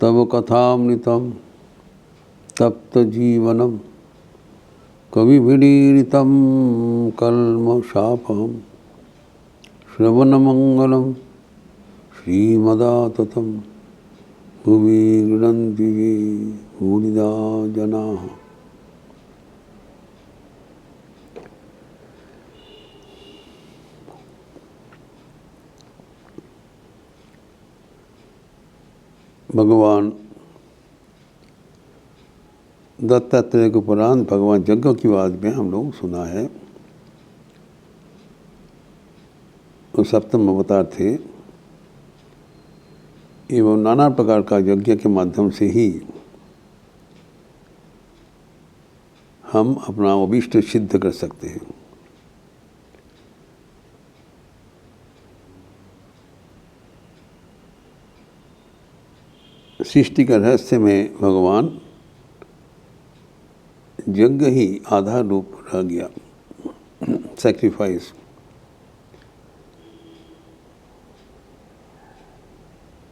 तव कथामृतं तप्तजीवनं कविभिरीडितं कल्मषापहं श्रवणमंगलं श्रीमदाततं भुवि गृह्णन्ति ये भूरिदा जनाः। भगवान दत्तात्रेय के उपरांत भगवान यज्ञवल्क्य में हम लोग सुना है। वो सप्तम अवतार थे एवं नाना प्रकार का यज्ञ के माध्यम से ही हम अपना अभीष्ट सिद्ध कर सकते हैं। सृष्टि का रहस्य में भगवान यज्ञ ही आधार रूप रह गया, सैक्रिफाइस।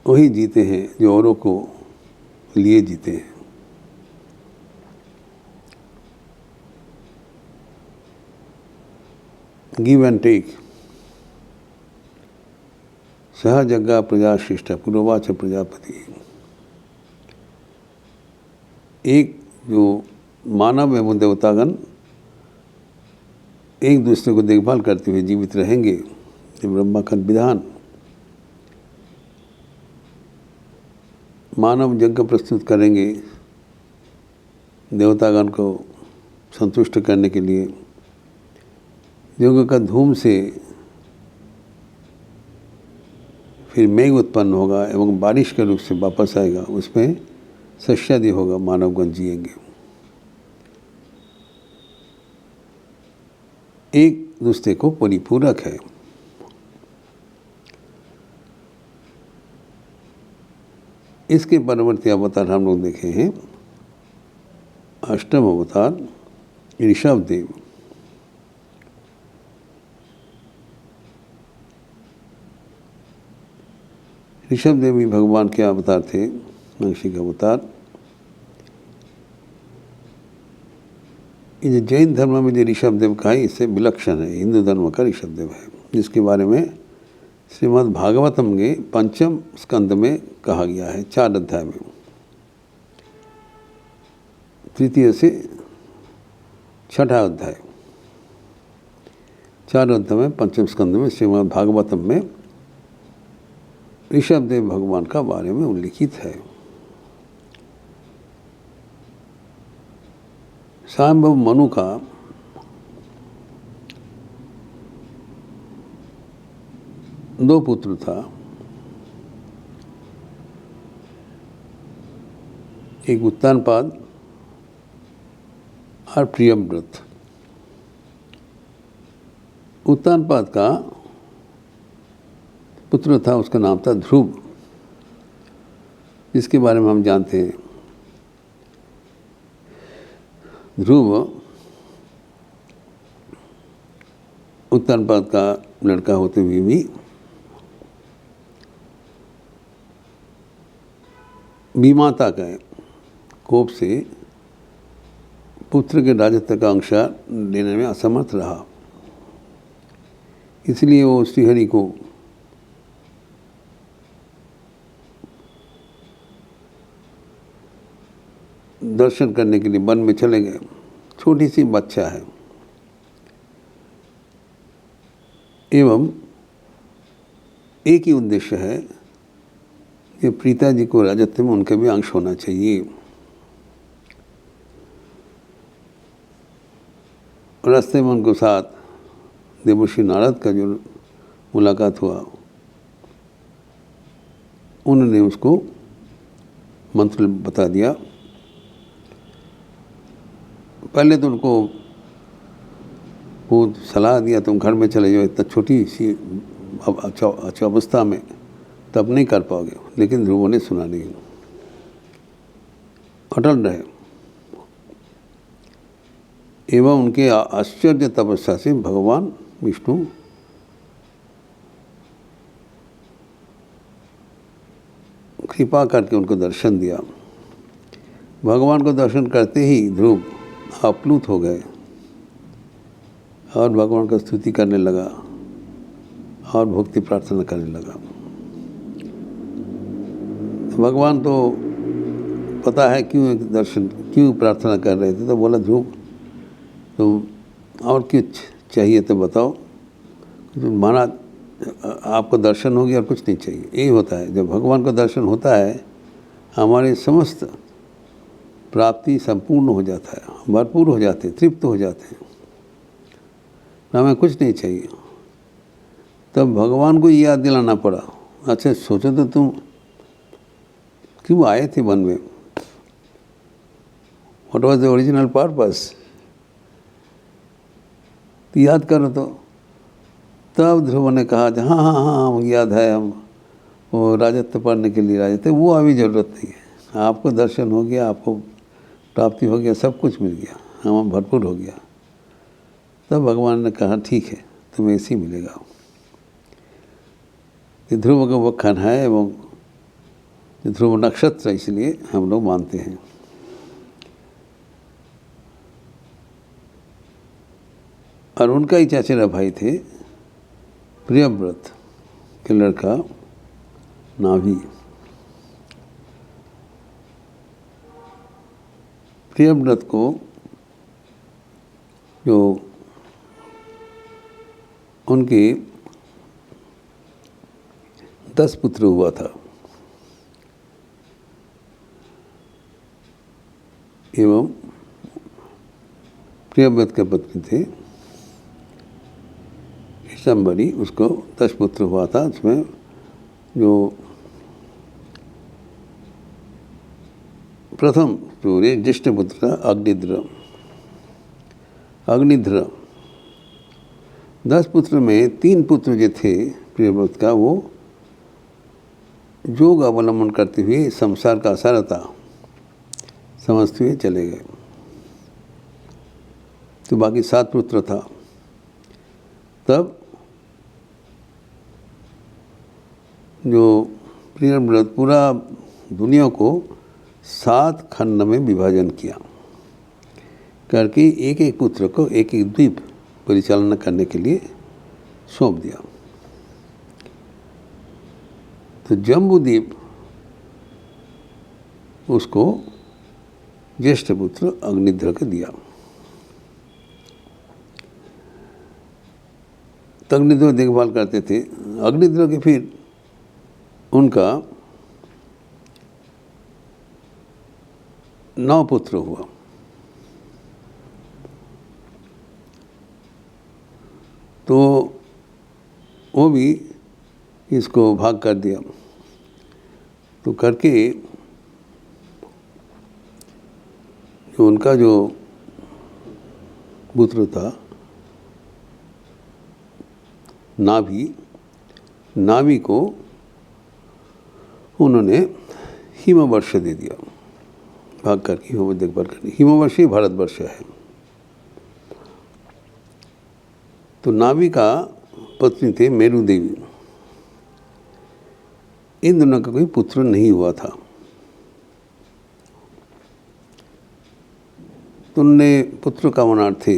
वही जीते हैं जो औरों को लिए जीते हैं। Give and take. सह जग्गा प्रजा शिष्टा पुरोवाच प्रजापति। एक जो मानव एवं देवतागण एक दूसरे को देखभाल करते हुए जीवित रहेंगे, ये ब्रह्मा का विधान। मानव यज्ञ प्रस्तुत करेंगे देवतागण को संतुष्ट करने के लिए। यज्ञ का धूम से फिर मेघ उत्पन्न होगा एवं बारिश के रूप से वापस आएगा, उसमें सस्यादि होगा, मानवगण जिएंगे। एक दूसरे को परिपूरक है। इसके परवर्ती अवतार हम लोग देखे हैं। अष्टम अवतार ऋषभदेव। ऋषभदेव भी भगवान के अवतार थे, महर्षि का अवतार। ये जैन धर्म में जो ऋषभदेव का है, इससे विलक्षण है, हिंदू धर्म का ऋषभदेव है, जिसके बारे में श्रीमद् भागवतम के पंचम स्कंद में कहा गया है, 4 अध्याय में। तृतीय से 6ठा अध्याय, 4 अध्याय में पंचम स्कंद में श्रीमद् भागवतम में ऋषभदेव भगवान का बारे में उल्लिखित है। स्वयंभव मनु का दो पुत्र था। एक उत्तानपाद और प्रियव्रत। उत्तानपाद का पुत्र था, उसका नाम था ध्रुव, जिसके बारे में हम जानते हैं। ध्रुव उत्तानपाद का लड़का होते हुए भी विमाता के कोप से पुत्र के राजत्व का अंश लेने में असमर्थ रहा। इसलिए वो श्रीहरि को दर्शन करने के लिए वन में चले गए। छोटी सी बच्चा है एवं एक ही उद्देश्य है कि प्रीता जी को राजत्व में उनके भी अंश होना चाहिए। रास्ते में उनको साथ देवर्षि नारद का जो मुलाकात हुआ, उन्होंने उसको मंत्र बता दिया। पहले तो उनको वो सलाह दिया तुम घर में चले जाओ, इतना छोटी सी अच्छा अवस्था में तब नहीं कर पाओगे, लेकिन ध्रुव ने सुना नहीं, अटल रहे। एवं उनके आश्चर्य तपस्या से भगवान विष्णु कृपा करके उनको दर्शन दिया। भगवान को दर्शन करते ही ध्रुव आप्लुत हो गए और भगवान का स्तुति करने लगा और भक्ति प्रार्थना करने लगा। भगवान तो पता है क्यों प्रार्थना कर रहे थे, तो बोला ध्रुव तो और कुछ चाहिए तो बताओ। तो माना आपको दर्शन हो गया और कुछ नहीं चाहिए। यही होता है, जब भगवान का दर्शन होता है हमारे समस्त प्राप्ति संपूर्ण हो जाता है, भरपूर हो जाते हैं, तृप्त हो जाते हैं, हमें कुछ नहीं चाहिए। तब भगवान को याद दिलाना पड़ा, अच्छा सोचो तो तुम क्यों आए थे वन में, what was the original purpose, तो याद करो। तो तब ध्रुव ने कहा हाँ हाँ हाँ हम याद है, हम वो राजत्व पाने के लिए आए थे, वो अभी ज़रूरत नहीं है। आपको दर्शन हो गया, आपको प्राप्ति हो गया, सब कुछ मिल गया, हम भरपूर हो गया। तब भगवान ने कहा ठीक है तुम्हें ऐसे ही मिलेगा। ये ध्रुव का वखन है एवं ध्रुव नक्षत्र इसलिए हम लोग मानते हैं। और उनका ही चचेरा भाई थे प्रियव्रत के लड़का नाभि। प्रियव्रत को जो उनके 10 पुत्र हुआ था एवं प्रियव्रत के पत्नी थे शंबरी, उसको 10 पुत्र हुआ था। उसमें जो प्रथम जो ज्येष्ठ पुत्र था अग्निध्र। 10 पुत्र में 3 पुत्र जो थे प्रियव्रत का, वो योग अवलंबन करते हुए संसार का सारता समझते हुए चले गए। तो बाकी 7 पुत्र था। तब जो प्रियव्रत पूरा दुनिया को 7 खंड में विभाजन किया करके एक एक पुत्र को एक एक द्वीप परिचालना करने के लिए सौंप दिया। तो जम्बूद्वीप उसको ज्येष्ठ पुत्र अग्निध्र को दिया। तो अग्निध्र देखभाल करते थे। अग्निध्र के फिर उनका 9 पुत्र हुआ। तो वो भी इसको भाग कर दिया। तो करके जो उनका जो पुत्र था नाभि को उन्होंने हिमवर्ष दे दिया, भाग करके हिम देखभाल करनी। हिमवर्ष ही भारतवर्ष है। तो नाभि का पत्नी थे मेरु देवी। इन दोनों का कोई पुत्र नहीं हुआ था। तो उन्होंने पुत्र कामनार्थे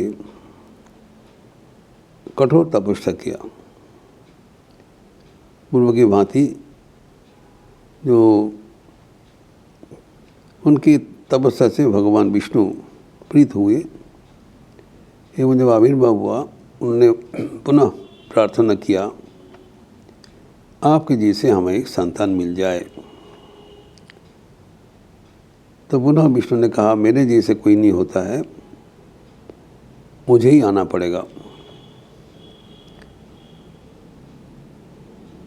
कठोर तपस्या किया। पूर्व की भांति जो उनकी तपस्या से भगवान विष्णु प्रीत हुए एवं जब आविर्भाव हुआ उन्होंने पुनः प्रार्थना किया आपके जैसे हमें एक संतान मिल जाए। तो पुनः विष्णु ने कहा मेरे जैसे कोई नहीं होता है, मुझे ही आना पड़ेगा।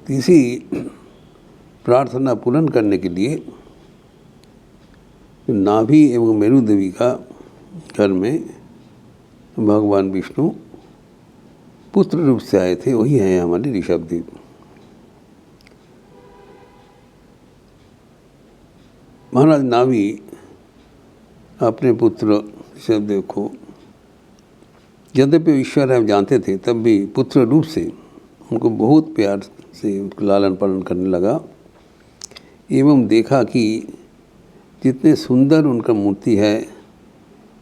इसी प्रार्थना पूर्ण करने के लिए नाभि एवं मेरु देवी का घर में भगवान विष्णु पुत्र रूप से आए थे। वही है हमारे ऋषभदेव। महाराज नाभि अपने पुत्र ऋषभदेव को यद्यपि ईश्वर है जानते थे, तब भी पुत्र रूप से उनको बहुत प्यार से उनको लालन पालन करने लगा एवं देखा कि जितने सुंदर उनका मूर्ति है,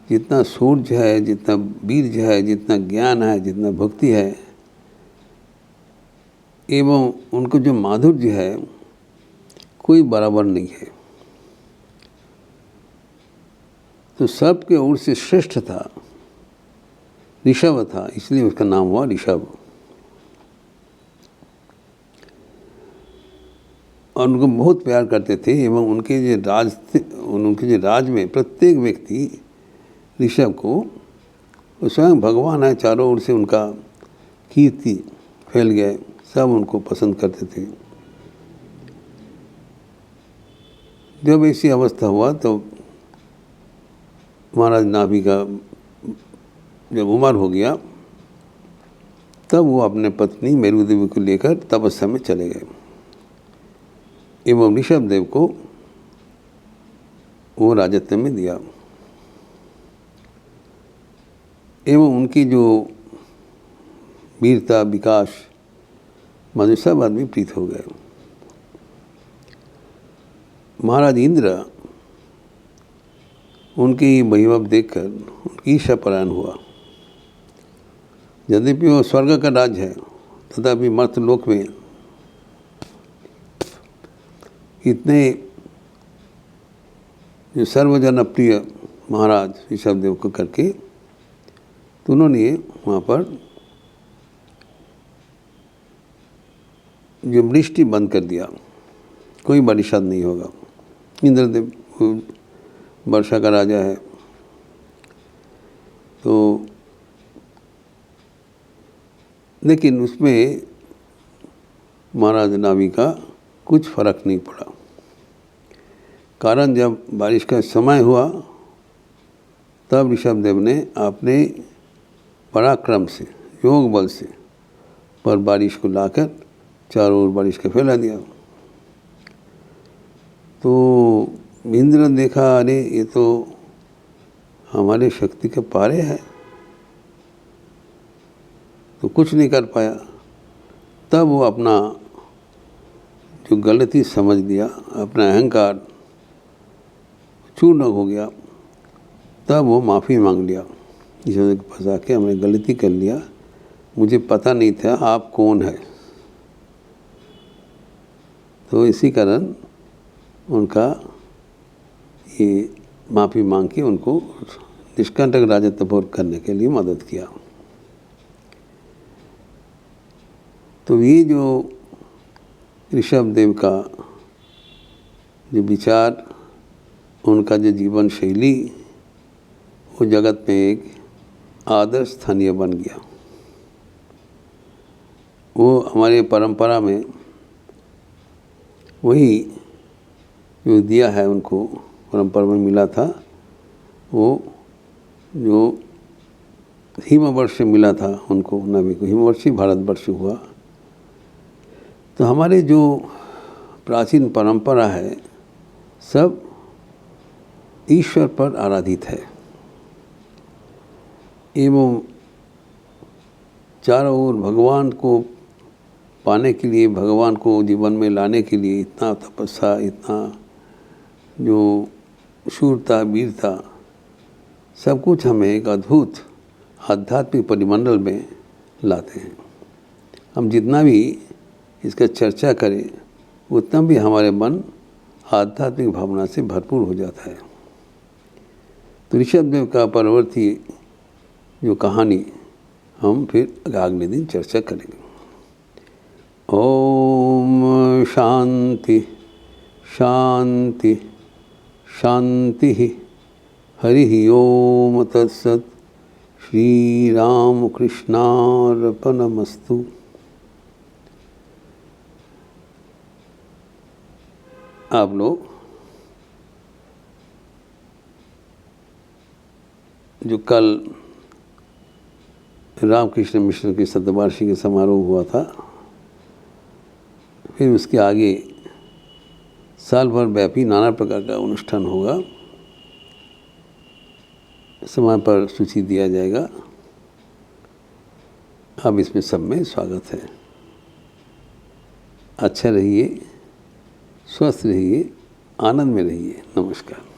जितना शौर्य है, जितना वीर्य है, जितना ज्ञान है, जितना भक्ति है, एवं उनको जो माधुर्य है, कोई बराबर नहीं है। तो सबके ओर से श्रेष्ठ था, ऋषभ था, इसलिए उसका नाम हुआ ऋषभ। और उनको बहुत प्यार करते थे एवं उनके जो राज में प्रत्येक व्यक्ति ऋषभ को, स्वयं भगवान है, चारों ओर से उनका कीर्ति फैल गया, सब उनको पसंद करते थे। जब ऐसी अवस्था हुआ तो महाराज नाभि का जब उम्र हो गया, तब वो अपने पत्नी मेरु देवी को लेकर तपस्या में चले गए एवं ऋषभ देव को वो राजत्व में दिया। एवं उनकी जो वीरता, विकास, मानो सब आदमी प्रीत हो गए। महाराज इंद्र उनकी वैभव देखकर उनकी ईर्ष्यापरायण हुआ। यद्यपि वो स्वर्ग का राज है, तथापि मर्त्यलोक में इतने जो सर्वजनप्रिय महाराज ऋषभदेव को करके, तो उन्होंने वहाँ पर जो वृष्टि बंद कर दिया, कोई बारिश नहीं होगा। इंद्रदेव वर्षा का राजा है, तो लेकिन उसमें महाराज नाभि का कुछ फर्क नहीं पड़ा। कारण जब बारिश का समय हुआ, तब ऋषभदेव ने अपने पराक्रम से, योग बल से पर बारिश को लाकर चारों ओर बारिश का फैला दिया। तो इंद्र ने देखा, अरे ये तो हमारे शक्ति के पारे है, तो कुछ नहीं कर पाया। तब वो अपना जो गलती समझ लिया, अपना अहंकार चूर्ण हो गया, तब वो माफ़ी मांग लिया। ईश्वर को फंसा के, हमने गलती कर लिया, मुझे पता नहीं था आप कौन है। तो इसी कारण उनका ये माफ़ी मांग के उनको निष्कंटक राजत्व भोग करने के लिए मदद किया। तो ये जो ऋषभदेव का जो विचार, उनका जो जीवन शैली, वो जगत में एक आदर्श स्थानीय बन गया। वो हमारे परंपरा में वही जो दिया है, उनको परंपरा में मिला था, वो जो हिमवर्ष से मिला था उनको, नाभि को हिमवर्षी भारतवर्ष हुआ। तो हमारे जो प्राचीन परंपरा है, सब ईश्वर पर आराधित है एवं चारों ओर भगवान को पाने के लिए, भगवान को जीवन में लाने के लिए इतना तपस्या, इतना जो शूरता, वीरता, सब कुछ हमें एक अद्भुत आध्यात्मिक परिमंडल में लाते हैं। हम जितना भी इसका चर्चा करें, उतना भी हमारे मन आध्यात्मिक भावना से भरपूर हो जाता है। तो ऋषभदेव का परवर्ती जो कहानी हम फिर अगले दिन चर्चा करेंगे। ओम शांति शांति शांति। हरि ओम तत्सत। श्री राम कृष्णार्पणमस्तु। आप लोग जो कल रामकृष्ण मिशन की शतवार्षिकी समारोह हुआ था, फिर उसके आगे साल भर व्यापी नाना प्रकार का अनुष्ठान होगा। समय पर सूची दिया जाएगा। अब इसमें सब में स्वागत है। अच्छा रहिए, स्वस्थ रहिए, आनंद में रहिए। नमस्कार।